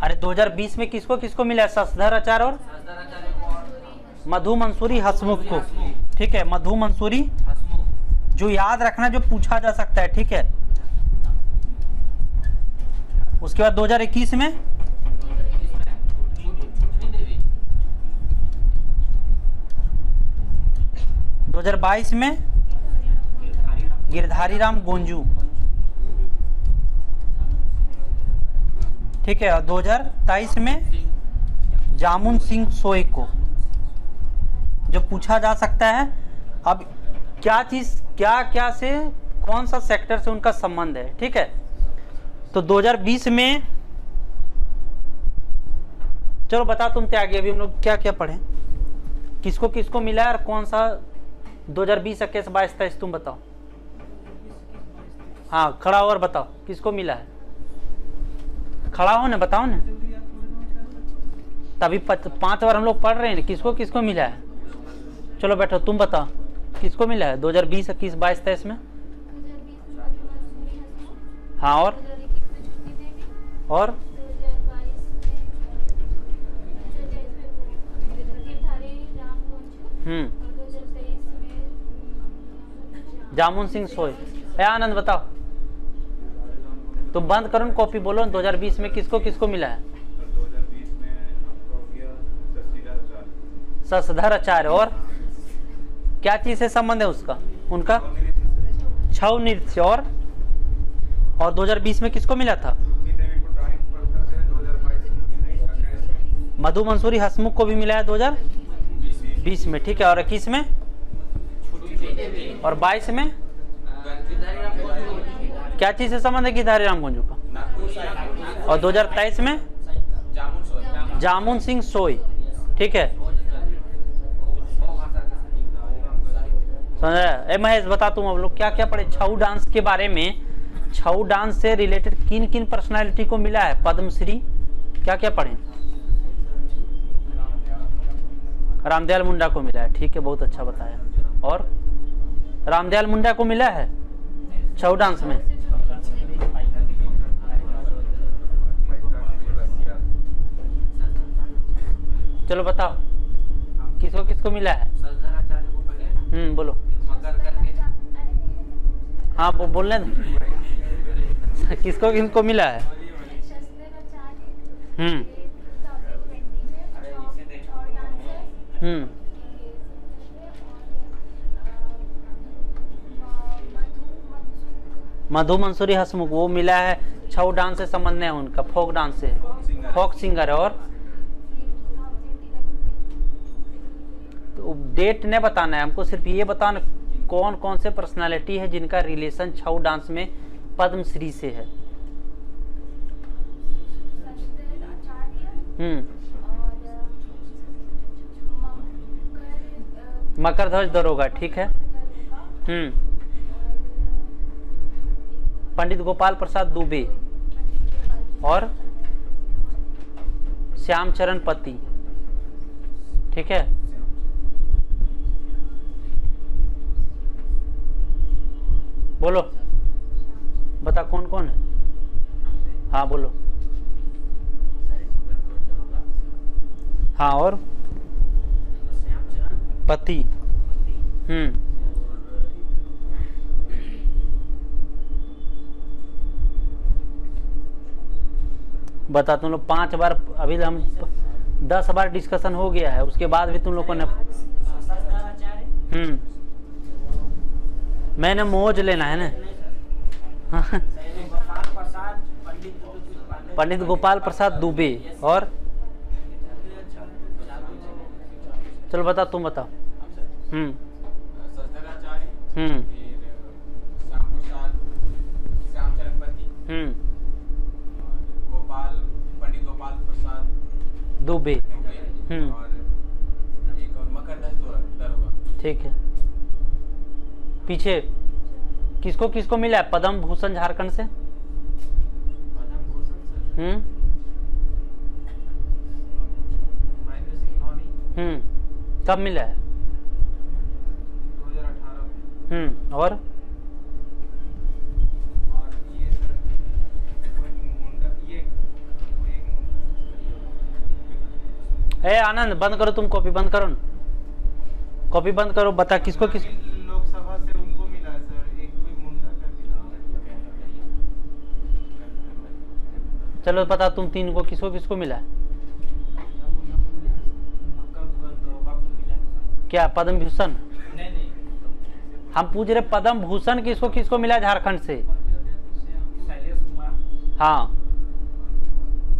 अरे 2020 में किसको किसको मिला है, शशधर आचार्य और मधु मंसूरी हसमुख को, ठीक है, मधु मंसूरी, जो याद रखना जो पूछा जा सकता है, ठीक है। उसके बाद 2021 में 2022 में गिरधारी राम गोंजू, ठीक है। और 2023 में जामुन सिंह सोय को, जो पूछा जा सकता है। अब क्या चीज क्या से कौन सा सेक्टर से उनका संबंध है, ठीक है। तो 2020 में चलो बता तुम त्यागी, अभी हम लोग क्या क्या पढ़े, किसको किसको मिला है और कौन सा 2020 21 22 23 तुम बताओ। हाँ खड़ा हो और बताओ किसको मिला है, खड़ा हो ना, बताओ ना। तभी 5 बार हम लोग पढ़ रहे हैं, किसको किसको मिला है। चलो बैठो तुम बताओ किसको मिला है 2020 21 22 23 में। हाँ और जामुन सिंह सोय। आनंद बताओ, तुम बंद करो कॉपी, बोलो 2020 में किसको किसको मिला है। 2020 में आपका हो गया शशधर आचार्य और क्या चीज से संबंध है उसका, उनका छऊ नृत्य। और 2020 में किसको मिला था, मधु मंसूरी हसमुख को भी मिला है 2020 में, ठीक है। और 21 में और 22 में क्या चीज से संबंध है गिरधारी राम गोंजू का। और 2023 में जामुन सिंह सोय, ठीक है। समझ महेश बता तुम अब लोग क्या क्या पढ़े छऊ डांस के बारे में, छऊ डांस से रिलेटेड किन किन पर्सनालिटी को मिला है पद्मश्री, क्या क्या पढ़े। रामदयाल मुंडा को मिला है, ठीक है, बहुत अच्छा बताया। और रामदयाल मुंडा को मिला है छऊ डांस में। चलो बताओ किसको किसको मिला है। बोलो। हाँ वो बोलने किसको किसको मिला है। मधु मंसूरी हसमुख वो मिला है, छऊ डांस से संबंध है उनका, फोक डांस से, फोक सिंगर। और तो डेट नहीं बताना है हमको, सिर्फ ये बताना कौन कौन से पर्सनालिटी है जिनका रिलेशन छऊ डांस में पद्मश्री से है। मकर ध्वज दरोगा, ठीक है। पंडित गोपाल प्रसाद दुबे और श्यामचरण पति, ठीक है। बोलो बता कौन कौन है। हाँ बोलो। हाँ और पति। बता तुम लोग 5 बार, अभी हम 10 बार डिस्कशन हो गया है, उसके बाद भी तुम लोगों ने मैंने मौज लेना है ना। पंडित गोपाल प्रसाद दुबे और चलो बता तुम बताओ। श्यामचरण पति गोपाल, पंडित गोपाल प्रसाद दुबे। दुबे, और एक और मकरदास दरोगा। ठीक है, पीछे किसको किसको मिला है पद्म भूषण झारखंड से? पद्म भूषण सर महेंद्र सिंह धोनी कब मिला है? 2018 में। और ये सर कोई मुंडा, ये कोई एक मुंडा। ए आनंद बंद करो, तुम कॉपी बंद करो, कॉपी बंद करो, बता किसको किस। लोकसभा से उनको मिला है सर, एक कोई मुंडा का मिला। चलो बता तुम तीन को किसको किसको मिला है? क्या पद्म भूषण? नहीं हम पूछ रहे पद्म भूषण किसको किसको मिला है झारखंड से? शैलेश कुमार। हाँ,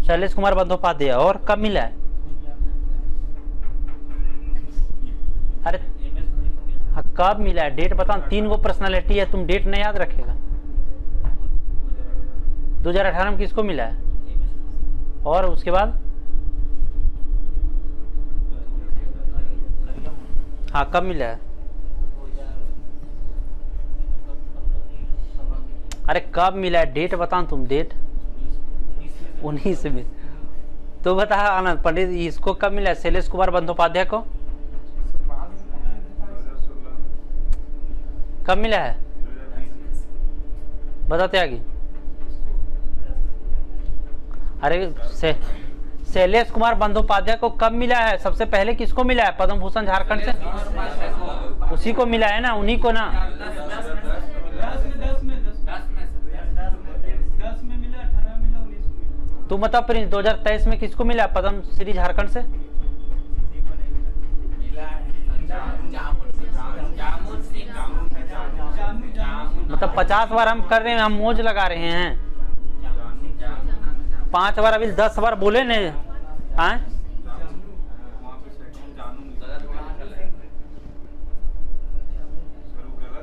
शैलेश कुमार बंदोपाध्याय। और कब मिला है? अरे हाँ, कब मिला है? डेट बताओ। तीन गो पर्सनालिटी है, तुम डेट नहीं याद रखेगा। 2018 में किसको मिला है? और उसके बाद? हाँ, कब मिला है? अरे कब मिला है? डेट बताओ तुम, डेट। 19 में। तो बता आनंद, पंडित इसको कब मिला है? शैलेश कुमार बंदोपाध्याय को 2016, कब मिला है? 2020, बताते आगे। अरे शैलेश कुमार बंदोपाध्याय को कब मिला है? सबसे पहले किसको मिला है पद्म भूषण झारखंड से? उसी को मिला है ना, उन्हीं को ना। 10 में मिला, 18 में मिला, 19 में मिला। तू बता प्रिंस, 2023 में किसको मिला पद्म श्री झारखंड से? मतलब 50 बार हम कर रहे हैं, हम मौज लगा रहे हैं। 5 बार अभी 10 बार बोले ने। हाँ, वहाँ पे सेकंड जानू गलत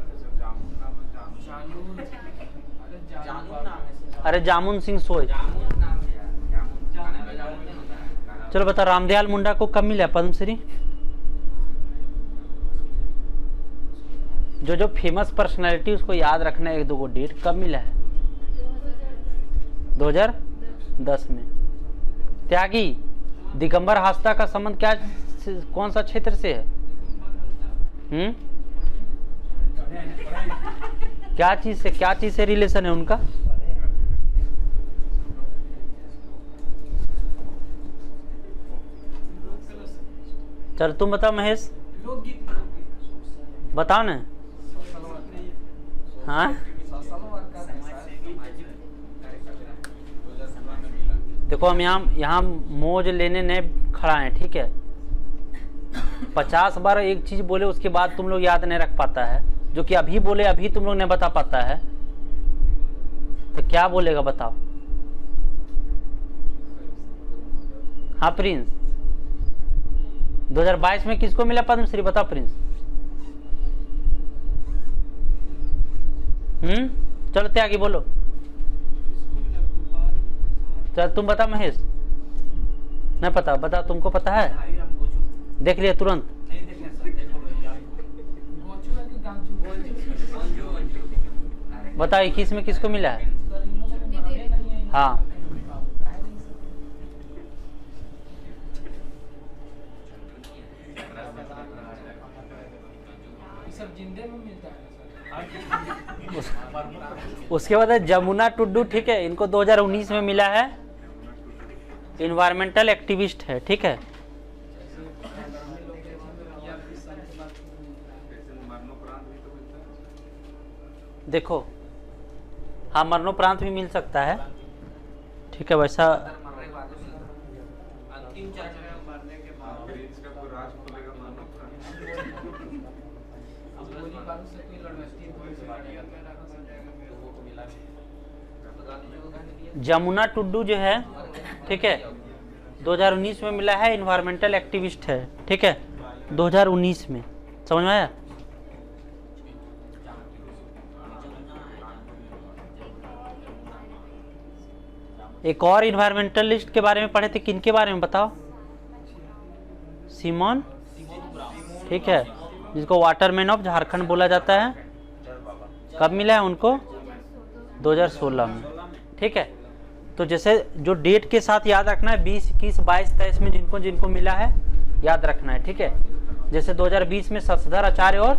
है सर, जामुन नाम है, जानू नाम है सर। अरे जामुन सिंह सोय। चलो बता, रामदयाल मुंडा को कब मिला पद्मश्री? जो फेमस पर्सनालिटी उसको याद रखना है, एक दो को डेट कब मिला है? 2010 में। त्यागी दिगंबर हास्ता का संबंध क्या, कौन सा क्षेत्र से है? क्या चीज से रिलेशन है उनका? चल तुम बताओ महेश, बताओ ना। हाँ, देखो हम यहाँ मौज लेने नहीं खड़ा है, ठीक है। 50 बार एक चीज बोले उसके बाद तुम लोग याद नहीं रख पाता है, जो कि अभी बोले अभी तुम लोग नहीं बता पाता है, तो क्या बोलेगा बताओ। हाँ प्रिंस, 2022 में किसको मिला पद्मश्री? बताओ प्रिंस। चलो त्यागी बोलो। चल तुम बता महेश। नहीं पता, बता, तुमको पता है? देख लिया तुरंत। बताओ 21 में किसको मिला है? हाँ, सब जिंदे में मिलता है उसके बाद है जमुना टुड्डू, ठीक है। इनको 2019 में मिला है, इन्वायरमेंटल एक्टिविस्ट है, ठीक है। देखो हाँ, मरणोपरांत भी मिल सकता है, ठीक है। वैसा अंतिम चरण में मरने के बाद इसका कोई राज खुलेगा मानो जमुना टुड्डू जो है, ठीक है, 2019 में मिला है, इन्वायरमेंटल एक्टिविस्ट है, ठीक है। 2019 में, समझ में आया? एक और इन्वायरमेंटलिस्ट के बारे में पढ़े थे, किन के बारे में बताओ? सिमोन, ठीक है, जिसको वाटरमैन ऑफ झारखंड बोला जाता है। कब मिला है उनको? 2016 में, ठीक है। तो जैसे जो डेट के साथ याद रखना है 20, 21, 22, 23 में जिनको जिनको मिला है याद रखना है, ठीक है। जैसे 2020 में शशधर आचार्य और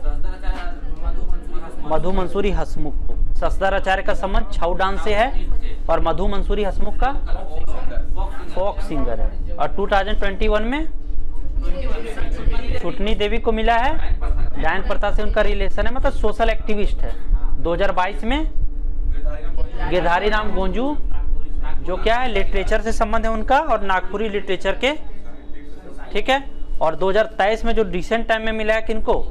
मधु मंसूरी हसमुख को। शशधर आचार्य का संबंध छऊ डांस से है और मधु मंसूरी हसमुख का फोक सिंगर है। और 2021 में छुटनी देवी को मिला है, डायन प्रथा से उनका रिलेशन है, मतलब सोशल एक्टिविस्ट है। 2022 में गिरधारी राम गोंजू, जो क्या है लिटरेचर से संबंध है उनका और नागपुरी लिटरेचर के, ठीक है। और 2023 में जो रिसेंट टाइम में मिला है किनको?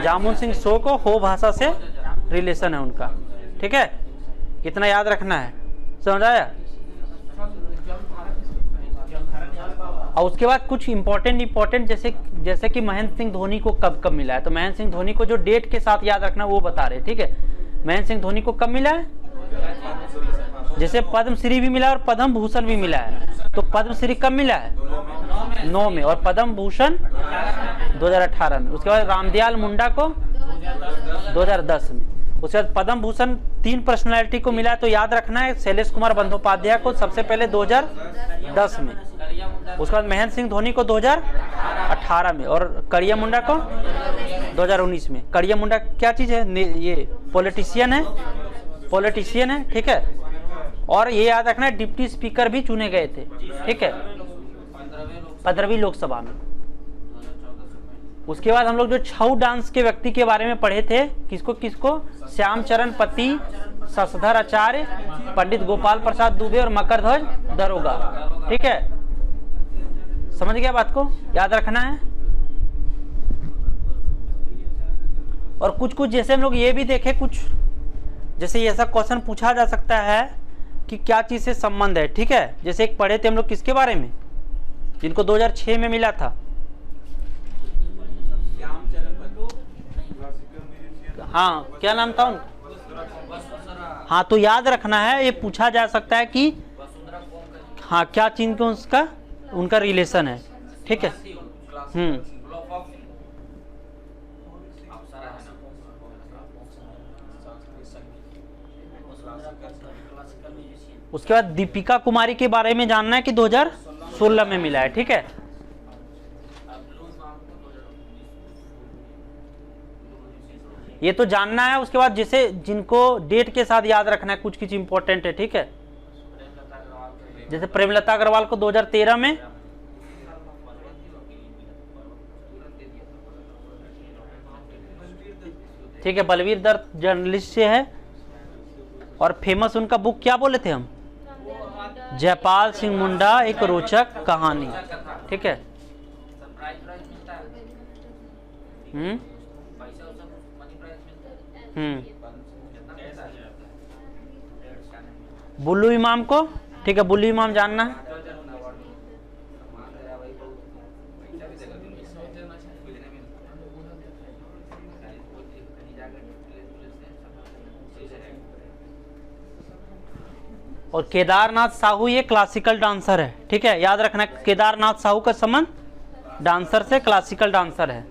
जामुन सिंह सो को, हो भाषा से रिलेशन है उनका, ठीक है। कितना याद रखना है, समझ आया? और उसके बाद कुछ इंपॉर्टेंट जैसे कि महेंद्र सिंह धोनी को कब कब मिला है। तो महेंद्र सिंह धोनी को जो डेट के साथ याद रखना वो बता रहे, ठीक है। महेंद्र सिंह धोनी को कब मिला है? जैसे पद्मश्री भी मिला है और पद्म भूषण भी मिला है। तो पद्मश्री कब मिला है? 9 में, और पद्म भूषण 2018 में। उसके बाद रामदयाल मुंडा को 2010 में। उसके बाद पद्म भूषण 3 पर्सनालिटी को मिला है, तो याद रखना है शैलेश कुमार बंदोपाध्याय को सबसे पहले 2010 में, उसके बाद महेंद्र सिंह धोनी को 2018 में, और करिया मुंडा को 2019 में। करिया मुंडा क्या चीज है? ये पॉलिटिशियन है, ठीक है। और ये याद रखना है डिप्टी स्पीकर भी चुने गए थे, ठीक है, 15वीं लोकसभा में। उसके बाद हम लोग जो छऊ डांस के व्यक्ति के बारे में पढ़े थे, किसको? श्याम चरण पति, शशधर आचार्य, पंडित गोपाल प्रसाद दुबे और मकरध्वज दरोगा, ठीक है। समझ गया बात को? याद रखना है। और कुछ जैसे हम लोग ये भी देखे, कुछ जैसे ऐसा क्वेश्चन पूछा जा सकता है कि क्या चीज से संबंध है, ठीक है। जैसे एक पढ़े थे हम लोग किसके बारे में, जिनको 2006 में मिला था। हाँ, क्या नाम था उनका? हाँ, तो याद रखना है, ये पूछा जा सकता है कि हाँ क्या चीज को उसका उनका रिलेशन है, ठीक है। उसके बाद दीपिका कुमारी के बारे में जानना है कि 2016 में मिला है, ठीक है। ये तो जानना है। उसके बाद जैसे जिनको डेट के साथ याद रखना है, कुछ इंपॉर्टेंट है, ठीक है। जैसे प्रेमलता अग्रवाल को 2013 में, ठीक है। बलवीर दत्त जर्नलिस्ट से है और फेमस उनका बुक क्या बोले थे हम? जयपाल सिंह मुंडा एक रोचक कहानी, ठीक है। बुल्लू इमाम को, ठीक है, बुल्लू इमाम जानना है। और केदारनाथ साहू ये क्लासिकल डांसर है, ठीक है। याद रखना केदारनाथ साहू का संबंध डांसर से क्लासिकल डांसर है।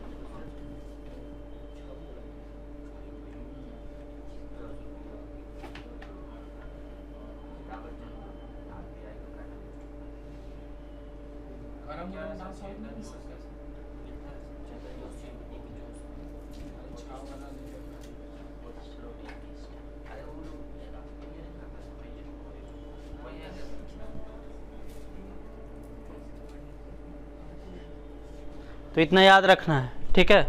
तो इतना याद रखना है, ठीक है।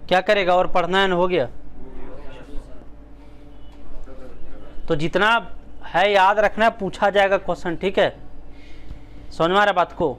क्या करेगा और पढ़ना है, हो गया। तो जितना है याद रखना है, पूछा जाएगा क्वेश्चन, ठीक है। समझ में आ रहा बात को?